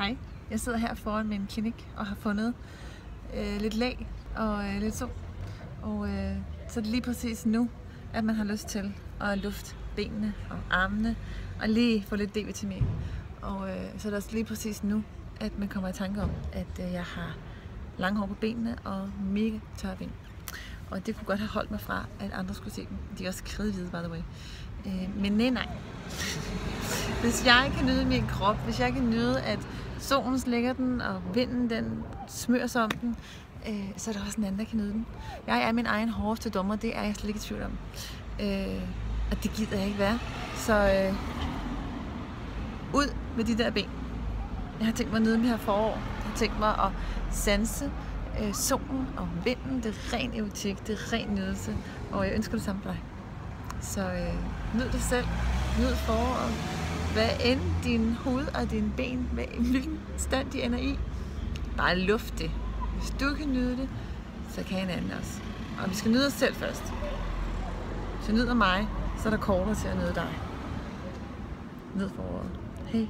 Hej, jeg sidder her foran min klinik og har fundet lidt lag og lidt sol. Og så er det lige præcis nu, at man har lyst til at lufte benene og armene og lige få lidt D-vitamin. Og så er det også lige præcis nu, at man kommer i tanke om, at jeg har lange hår på benene og mega tørre ben. Og det kunne godt have holdt mig fra, at andre skulle se dem. De er også kridhvide, by the way. Men nej. Hvis jeg kan nyde min krop, hvis jeg kan nyde, at solen slækker den, og vinden den smører sig om den, så er der også en anden, der kan nyde den. Jeg er min egen hårdeste dommer, det er jeg slet ikke i tvivl om. Og det gider jeg ikke være. Så ud med de der ben. Jeg har tænkt mig at nyde det her forår. Jeg har tænkt mig at sanse solen og vinden. Det er ren erotik, det er ren nydelse, og jeg ønsker det samme for dig. Så nyd dig selv, nyd foråret. Hvad end din hoved og dine ben, hvilken stand de ender i, bare luft det. Hvis du kan nyde det, så kan en anden også. Og vi skal nyde os selv først. Hvis jeg nyder mig, så er der kortere til at nyde dig. Nyd foråret. Hej.